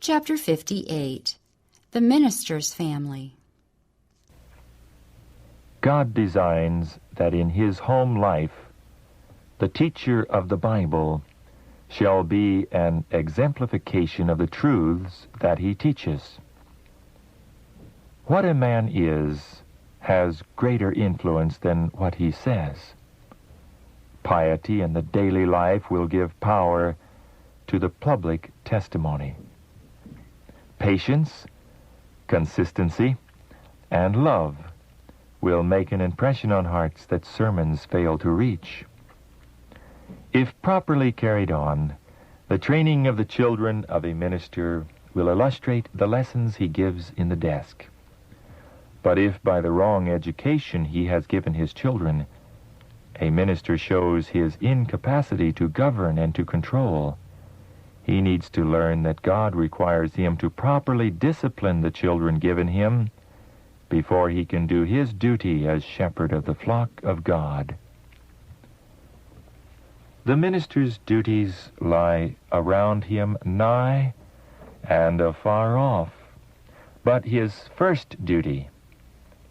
Chapter 58. The Minister's Family. God designs that in his home life, the teacher of the Bible shall be an exemplification of the truths that he teaches. What a man is has greater influence than what he says. Piety in the daily life will give power to the public testimony. Patience, consistency, and love will make an impression on hearts that sermons fail to reach. If properly carried on, the training of the children of a minister will illustrate the lessons he gives in the desk. But if by the wrong education he has given his children, a minister shows his incapacity to govern and to control, he needs to learn that God requires him to properly discipline the children given him before he can do his duty as shepherd of the flock of God. The minister's duties lie around him nigh and afar off, but his first duty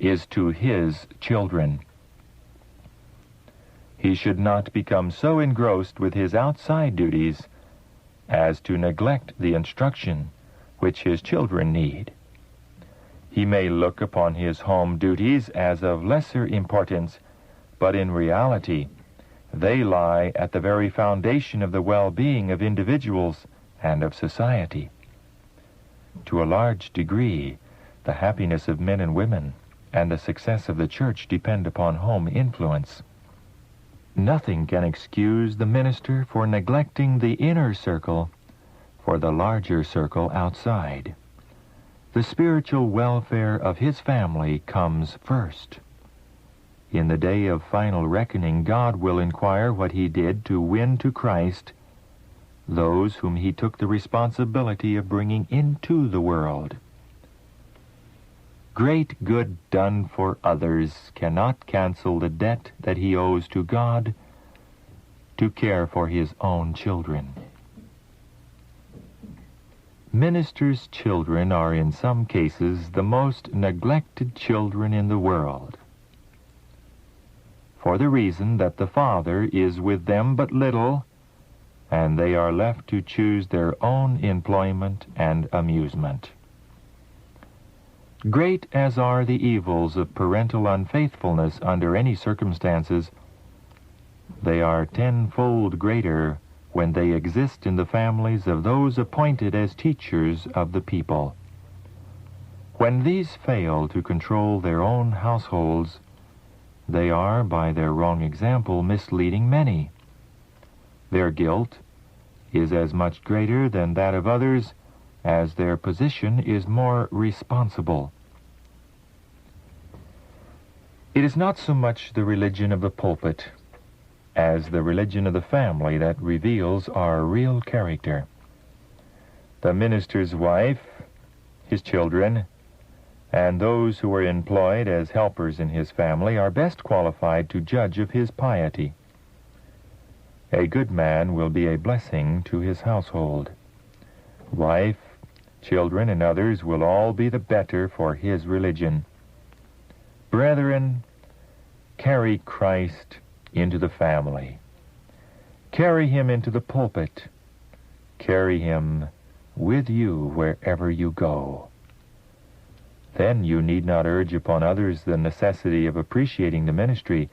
is to his children. He should not become so engrossed with his outside duties as to neglect the instruction which his children need. He may look upon his home duties as of lesser importance, but in reality, they lie at the very foundation of the well-being of individuals and of society. To a large degree, the happiness of men and women and the success of the church depend upon home influence. Nothing can excuse the minister for neglecting the inner circle for the larger circle outside. The spiritual welfare of his family comes first. In the day of final reckoning, God will inquire what he did to win to Christ those whom he took the responsibility of bringing into the world. Great good done for others cannot cancel the debt that he owes to God to care for his own children. Ministers' children are in some cases the most neglected children in the world, for the reason that the father is with them but little, and they are left to choose their own employment and amusement. Great as are the evils of parental unfaithfulness under any circumstances, they are tenfold greater when they exist in the families of those appointed as teachers of the people. When these fail to control their own households, they are, by their wrong example, misleading many. Their guilt is as much greater than that of others as their position is more responsible. It is not so much the religion of the pulpit as the religion of the family that reveals our real character. The minister's wife, his children, and those who are employed as helpers in his family are best qualified to judge of his piety. A good man will be a blessing to his household. Wife, children, and others will all be the better for his religion. Brethren, carry Christ into the family. Carry him into the pulpit. Carry him with you wherever you go. Then you need not urge upon others the necessity of appreciating the ministry,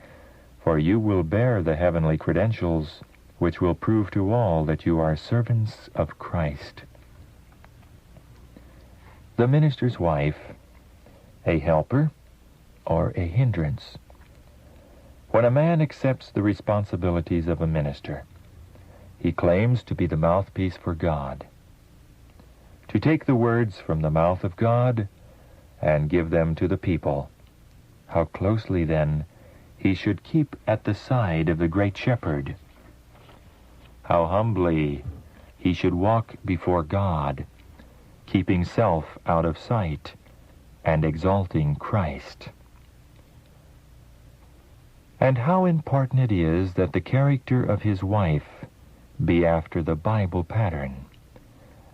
for you will bear the heavenly credentials which will prove to all that you are servants of Christ. The minister's wife, a helper or a hindrance? When a man accepts the responsibilities of a minister, he claims to be the mouthpiece for God, to take the words from the mouth of God and give them to the people. How closely, then, he should keep at the side of the great shepherd. How humbly he should walk before God, keeping self out of sight and exalting Christ. And how important it is that the character of his wife be after the Bible pattern,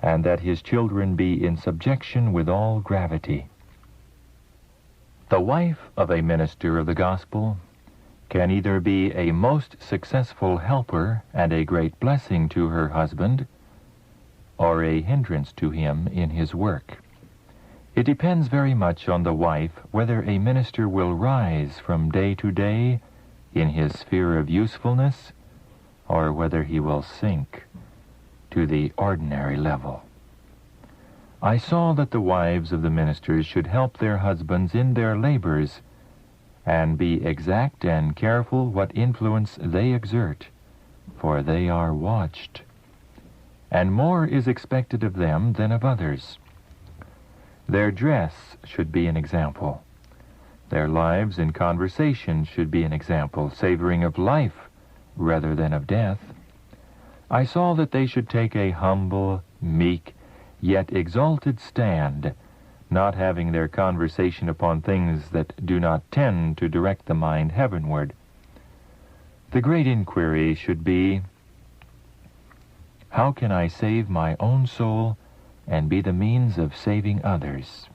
and that his children be in subjection with all gravity. The wife of a minister of the gospel can either be a most successful helper and a great blessing to her husband, or a hindrance to him in his work. It depends very much on the wife whether a minister will rise from day to day in his sphere of usefulness, or whether he will sink to the ordinary level. I saw that the wives of the ministers should help their husbands in their labors, and be exact and careful what influence they exert, for they are watched, and more is expected of them than of others. Their dress should be an example. Their lives and conversation should be an example, savoring of life rather than of death. I saw that they should take a humble, meek, yet exalted stand, not having their conversation upon things that do not tend to direct the mind heavenward. The great inquiry should be, how can I save my own soul and be the means of saving others?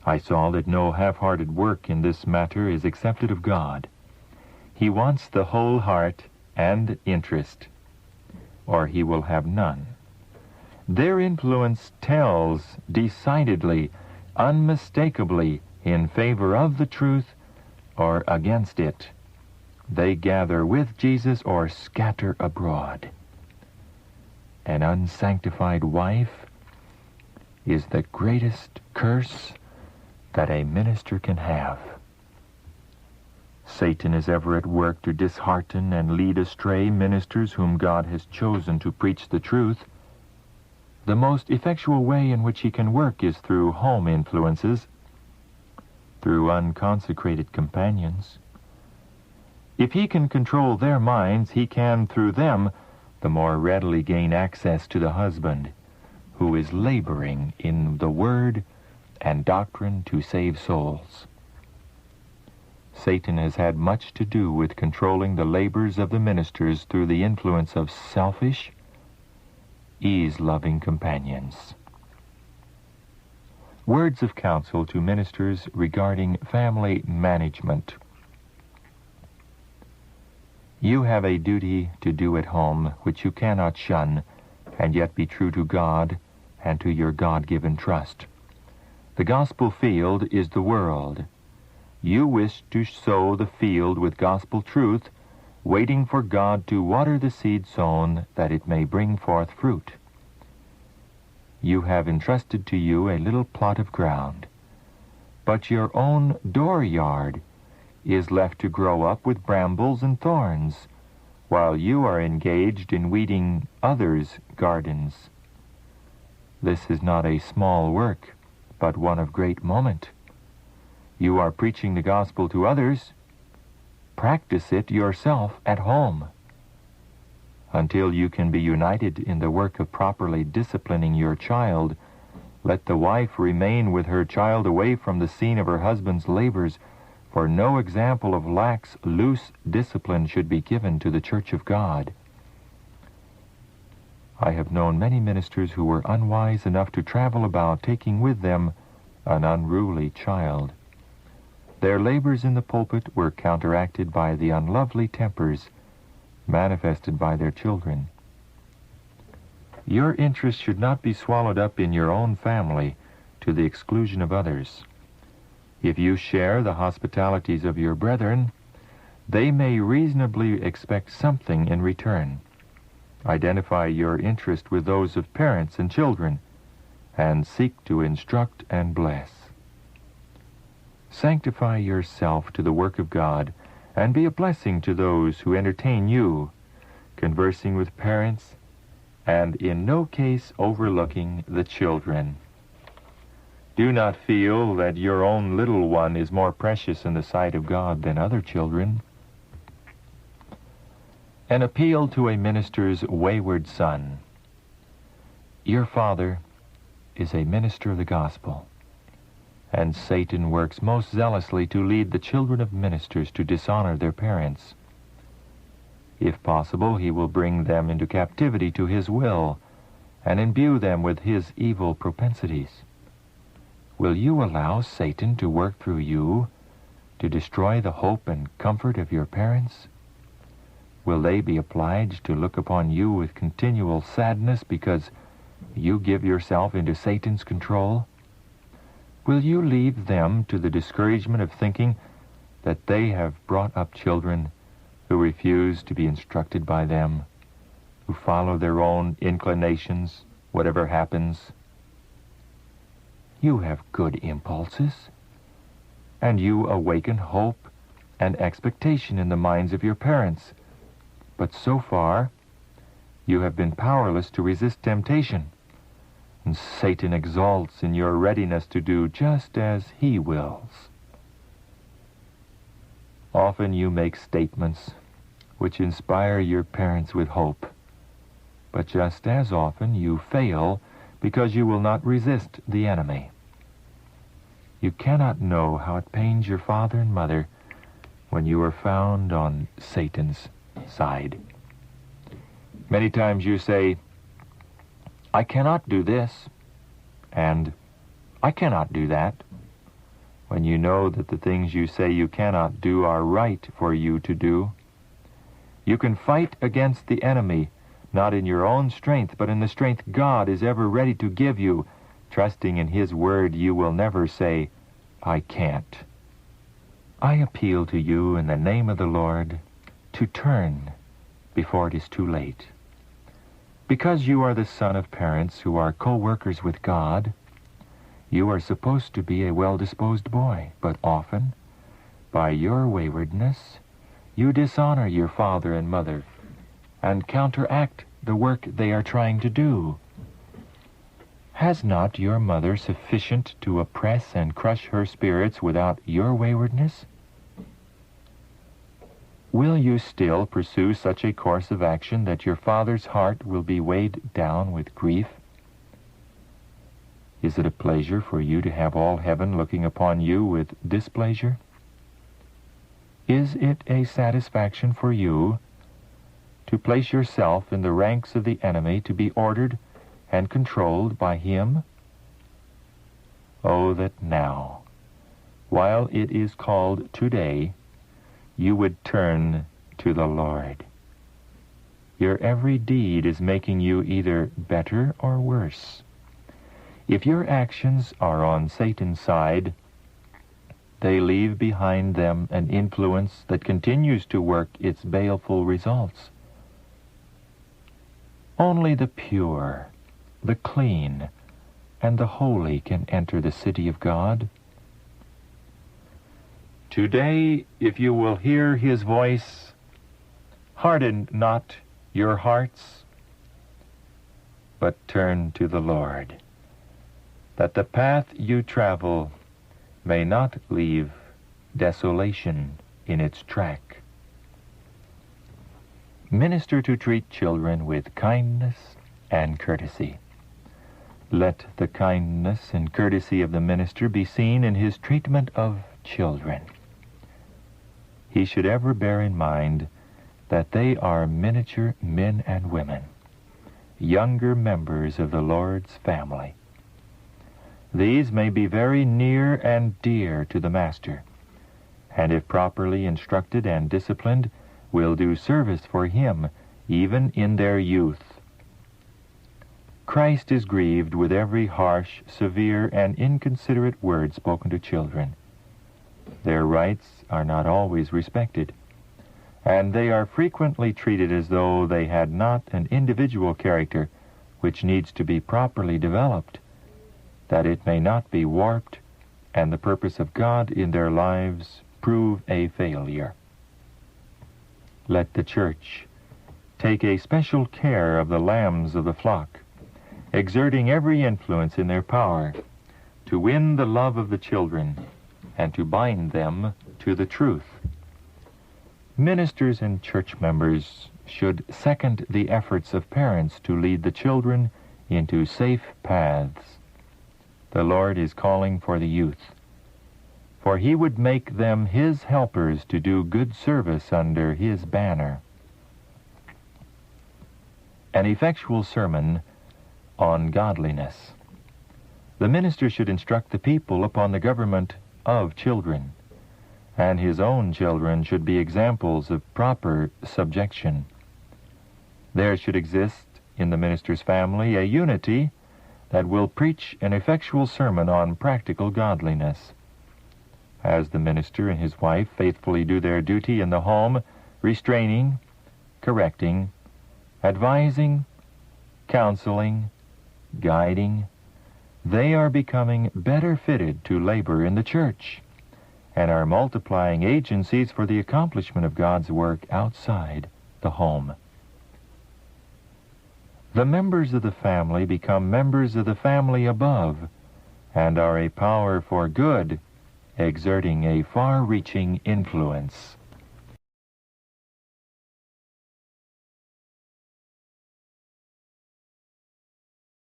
I saw that no half-hearted work in this matter is accepted of God. He wants the whole heart and interest, or he will have none. Their influence tells decidedly, unmistakably, in favor of the truth or against it. They gather with Jesus or scatter abroad. An unsanctified wife is the greatest curse that a minister can have. Satan is ever at work to dishearten and lead astray ministers whom God has chosen to preach the truth. The most effectual way in which he can work is through home influences, through unconsecrated companions. If he can control their minds, he can, through them, the more readily gain access to the husband, who is laboring in the word and doctrine to save souls. Satan has had much to do with controlling the labors of the ministers through the influence of selfish, ease-loving companions. Words of counsel to ministers regarding family management. You have a duty to do at home which you cannot shun, and yet be true to God and to your God-given trust. The gospel field is the world. You wish to sow the field with gospel truth, waiting for God to water the seed sown that it may bring forth fruit. You have entrusted to you a little plot of ground, but your own dooryard is left to grow up with brambles and thorns, while you are engaged in weeding others' gardens. This is not a small work, but one of great moment. You are preaching the gospel to others. Practice it yourself at home. Until you can be united in the work of properly disciplining your child, let the wife remain with her child away from the scene of her husband's labors, for no example of lax, loose discipline should be given to the Church of God. I have known many ministers who were unwise enough to travel about taking with them an unruly child. Their labors in the pulpit were counteracted by the unlovely tempers manifested by their children. Your interest should not be swallowed up in your own family to the exclusion of others. If you share the hospitalities of your brethren, they may reasonably expect something in return. Identify your interest with those of parents and children, and seek to instruct and bless. Sanctify yourself to the work of God, and be a blessing to those who entertain you, conversing with parents, and in no case overlooking the children. Do not feel that your own little one is more precious in the sight of God than other children. An appeal to a minister's wayward son. Your father is a minister of the gospel, and Satan works most zealously to lead the children of ministers to dishonor their parents. If possible, he will bring them into captivity to his will, and imbue them with his evil propensities? Will you allow Satan to work through you to destroy the hope and comfort of your parents? Will they be obliged to look upon you with continual sadness because you give yourself into Satan's control? Will you leave them to the discouragement of thinking that they have brought up children who refuse to be instructed by them, who follow their own inclinations, whatever happens? You have good impulses, and you awaken hope and expectation in the minds of your parents. But so far, you have been powerless to resist temptation, and Satan exalts in your readiness to do just as he wills. Often you make statements which inspire your parents with hope, but just as often you fail because you will not resist the enemy. You cannot know how it pains your father and mother when you are found on Satan's side. Many times you say, "I cannot do this," and "I cannot do that," when you know that the things you say you cannot do are right for you to do. You can fight against the enemy, not in your own strength, but in the strength God is ever ready to give you. Trusting in his word, you will never say, "I can't." I appeal to you in the name of the Lord to turn before it is too late. Because you are the son of parents who are co-workers with God, you are supposed to be a well-disposed boy, but often, by your waywardness, you dishonor your father and mother and counteract the work they are trying to do. Has not your mother sufficient to oppress and crush her spirits without your waywardness? Will you still pursue such a course of action that your father's heart will be weighed down with grief? Is it a pleasure for you to have all heaven looking upon you with displeasure? Is it a satisfaction for you to place yourself in the ranks of the enemy to be ordered and controlled by him? Oh, that now, while it is called today, you would turn to the Lord. Your every deed is making you either better or worse. If your actions are on Satan's side, they leave behind them an influence that continues to work its baleful results. Only the pure, the clean, and the holy can enter the city of God. Today, if you will hear his voice, harden not your hearts, but turn to the Lord, that the path you travel may not leave desolation in its track. Minister to treat children with kindness and courtesy. Let the kindness and courtesy of the minister be seen in his treatment of children. He should ever bear in mind that they are miniature men and women, younger members of the Lord's family. These may be very near and dear to the Master, and if properly instructed and disciplined, will do service for him even in their youth. Christ is grieved with every harsh, severe, and inconsiderate word spoken to children. Their rights are not always respected, and they are frequently treated as though they had not an individual character which needs to be properly developed, that it may not be warped and the purpose of God in their lives prove a failure. Let the church take a special care of the lambs of the flock, exerting every influence in their power to win the love of the children and to bind them to the truth. Ministers and church members should second the efforts of parents to lead the children into safe paths. The Lord is calling for the youth, for he would make them his helpers to do good service under his banner. An effectual sermon on godliness. The minister should instruct the people upon the government of children, and his own children should be examples of proper subjection. There should exist in the minister's family a unity that will preach an effectual sermon on practical godliness. As the minister and his wife faithfully do their duty in the home, restraining, correcting, advising, counseling, guiding, they are becoming better fitted to labor in the church and are multiplying agencies for the accomplishment of God's work outside the home. The members of the family become members of the family above and are a power for good, exerting a far-reaching influence.